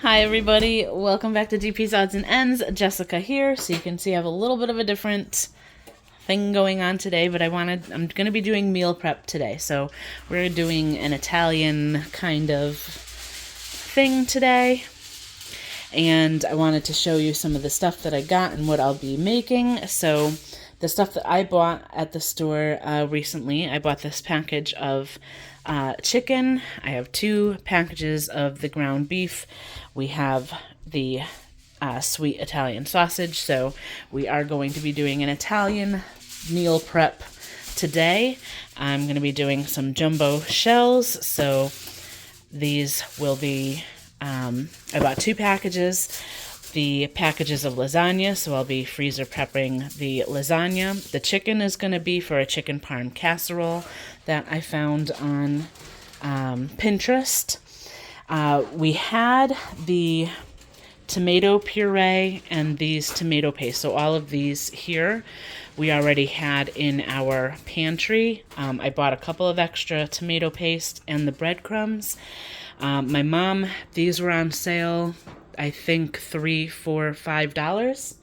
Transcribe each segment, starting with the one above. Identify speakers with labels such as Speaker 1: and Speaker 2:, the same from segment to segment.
Speaker 1: Hi everybody, welcome back to DP's Odds and Ends. Jessica here. So you can see I have a little bit of a different thing going on today, but I'm going to be doing meal prep today. So we're doing an Italian kind of thing today. And I wanted to show you some of the stuff that I got and what I'll be making. So the stuff that I bought at the store recently, I bought this package of chicken. I have 2 packages of the ground beef. We have the sweet Italian sausage. So we are going to be doing an Italian meal prep today. I'm going to be doing some jumbo shells. So these will be, I bought 2 packages. The packages of lasagna, so I'll be freezer prepping the lasagna. The chicken is going to be for a chicken parm casserole that I found on Pinterest. We had the tomato puree and these tomato paste. So all of these here we already had in our pantry. I bought a couple of extra tomato paste and the breadcrumbs. My mom, these were on sale, I think 3 for $5.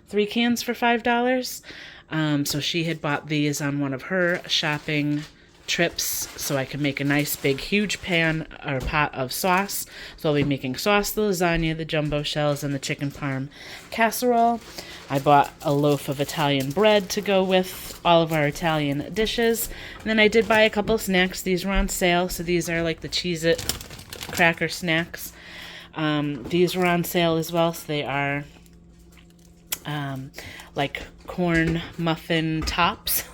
Speaker 1: 3 cans for $5. So she had bought these on one of her shopping trips so I could make a nice big huge pan or pot of sauce. So I'll be making sauce, the lasagna, the jumbo shells, and the chicken parm casserole. I bought a loaf of Italian bread to go with all of our Italian dishes. And then I did buy a couple of snacks. These were on sale, so these are like the Cheez-It cracker snacks. These were on sale as well, so they are like corn muffin tops.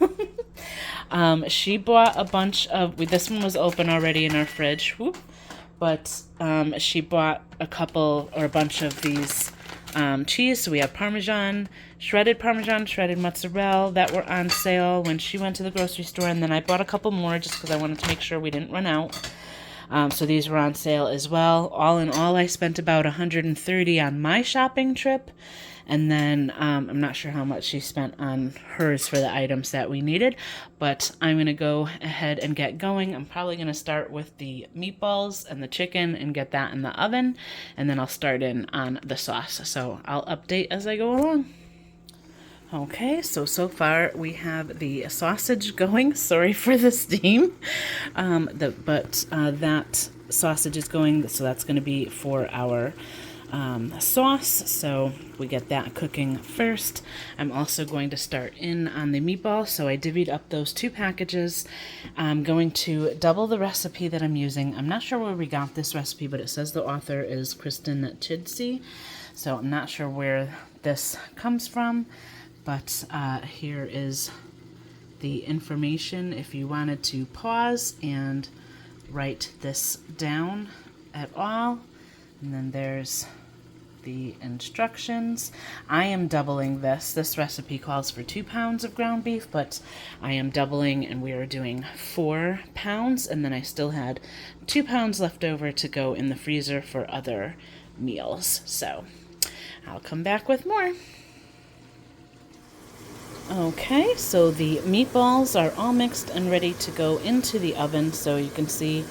Speaker 1: She bought a bunch of, this one was open already in our fridge, whoop, but she bought a couple or a bunch of these cheese. So we have Parmesan, shredded mozzarella that were on sale when she went to the grocery store, and then I bought a couple more just because I wanted to make sure we didn't run out. So these were on sale as well. All in all, I spent about $130 on my shopping trip. And then I'm not sure how much she spent on hers for the items that we needed. But I'm going to go ahead and get going. I'm probably going to start with the meatballs and the chicken and get that in the oven. And then I'll start in on the sauce. So I'll update as I go along. Okay, so far we have the sausage going. Sorry for the steam. That sausage is going, so that's going to be for our sauce. So we get that cooking first. I'm also going to start in on the meatballs. So I divvied up those 2 packages. I'm going to double the recipe that I'm using. I'm not sure where we got this recipe, but it says the author is Kristen Chidsey. So I'm not sure where this comes from. But here is the information if you wanted to pause and write this down at all. And then there's the instructions. I am doubling this. This recipe calls for 2 pounds of ground beef, but I am doubling and we are doing 4 pounds. And then I still had 2 pounds left over to go in the freezer for other meals. So I'll come back with more. Okay, so the meatballs are all mixed and ready to go into the oven. So you can see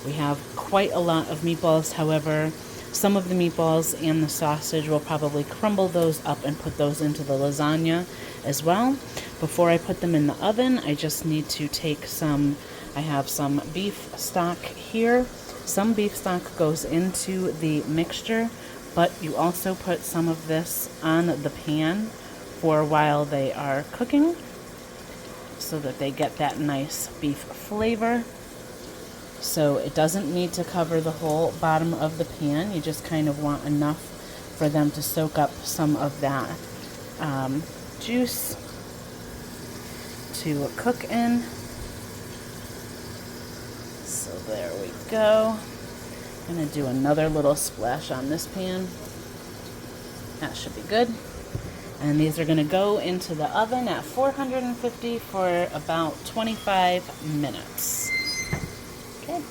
Speaker 1: we have quite a lot of meatballs. However, some of the meatballs and the sausage will probably crumble those up and put those into the lasagna as well. Before I put them in the oven, I just need to take I have some beef stock here. Some beef stock goes into the mixture, but you also put some of this on the pan for while they are cooking so that they get that nice beef flavor. So it doesn't need to cover the whole bottom of the pan. You just kind of want enough for them to soak up some of that juice to cook in. So there we go. I'm going to do another little splash on this pan. That should be good. And these are going to go into the oven at 450 for about 25 minutes. Okay.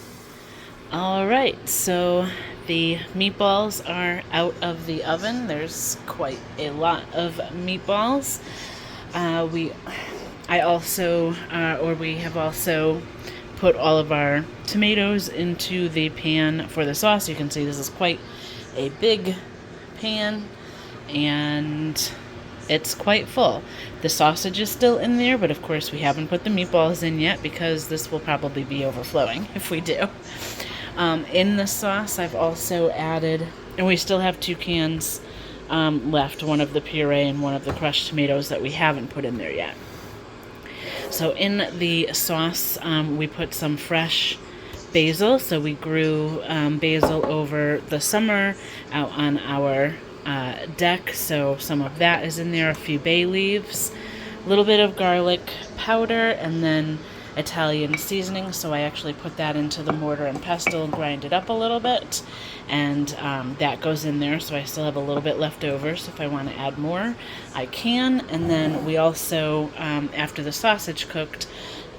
Speaker 1: All right, so the meatballs are out of the oven. There's quite a lot of meatballs. We have also put all of our tomatoes into the pan for the sauce. You can see this is quite a big pan, and it's quite full. The sausage is still in there, but of course we haven't put the meatballs in yet because this will probably be overflowing if we do. In the sauce, I've also added, and we still have 2 cans left, one of the puree and one of the crushed tomatoes that we haven't put in there yet. So in the sauce, we put some fresh basil. So we grew basil over the summer out on our deck. So some of that is in there, a few bay leaves, a little bit of garlic powder, and then Italian seasoning. So I actually put that into the mortar and pestle and grind it up a little bit, and that goes in there. So I still have a little bit left over, so if I want to add more I can. And then we also, after the sausage cooked,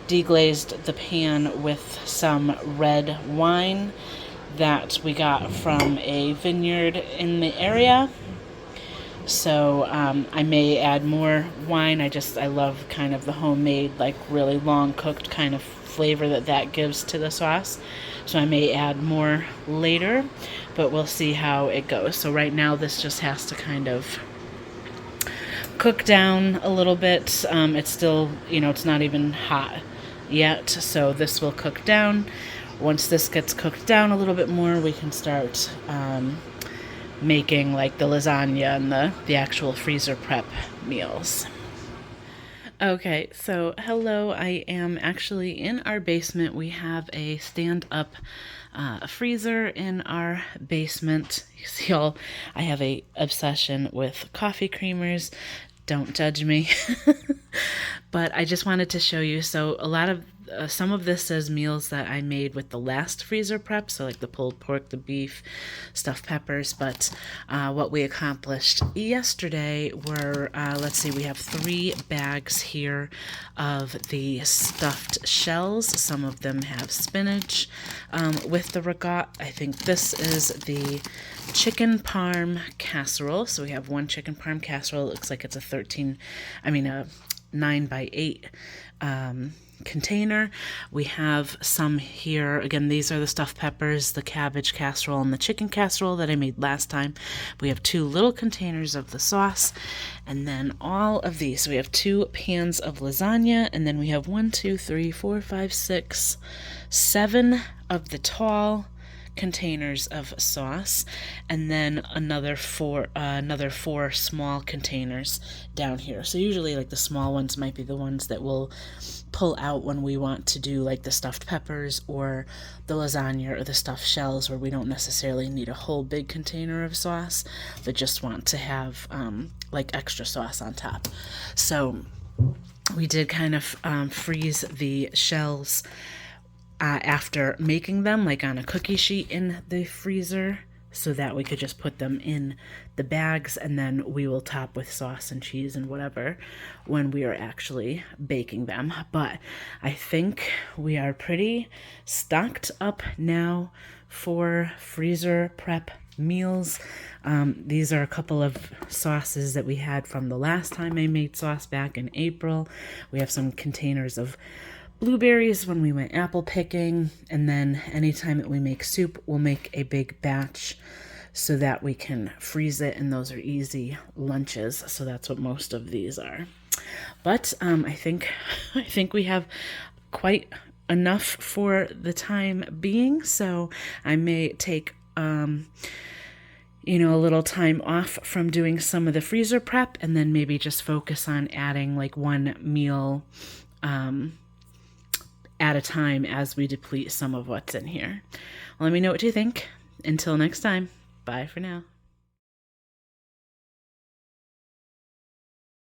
Speaker 1: deglazed the pan with some red wine that we got from a vineyard in the area. So I may add more wine. I love kind of the homemade, like really long cooked kind of flavor that gives to the sauce. So I may add more later, but we'll see how it goes. So right now this just has to kind of cook down a little bit. It's still, it's not even hot yet, so this will cook down. Once this gets cooked down a little bit more, we can start making like the lasagna and the actual freezer prep meals. Okay, so hello, I am actually in our basement. We have a stand-up freezer in our basement. You see, I have a obsession with coffee creamers. Don't judge me. But I just wanted to show you. So a lot of some of this is meals that I made with the last freezer prep, so like the pulled pork, the beef, stuffed peppers. But what we accomplished yesterday were, let's see, we have 3 bags here of the stuffed shells. Some of them have spinach with the ricotta. I think this is the chicken parm casserole. So we have 1 chicken parm casserole. It looks like it's a 9 by 8 container. We have some here. Again, these are the stuffed peppers, the cabbage casserole, and the chicken casserole that I made last time. We have 2 little containers of the sauce, and then all of these. So we have 2 pans of lasagna, and then we have 1, 2, 3, 4, 5, 6, 7 of the tall containers of sauce, and then another 4 small containers down here. So usually like the small ones might be the ones that we'll pull out when we want to do like the stuffed peppers or the lasagna or the stuffed shells, where we don't necessarily need a whole big container of sauce but just want to have like extra sauce on top. So we did kind of freeze the shells after making them, like on a cookie sheet in the freezer, so that we could just put them in the bags, and then we will top with sauce and cheese and whatever when we are actually baking them. But I think we are pretty stocked up now for freezer prep meals. These are a couple of sauces that we had from the last time I made sauce back in April. We have some containers of blueberries when we went apple picking, and then anytime that we make soup, we'll make a big batch so that we can freeze it, and those are easy lunches. So that's what most of these are. But I think we have quite enough for the time being, so I may take a little time off from doing some of the freezer prep, and then maybe just focus on adding like 1 meal at a time as we deplete some of what's in here. Let me know what you think. Until next time, bye for now.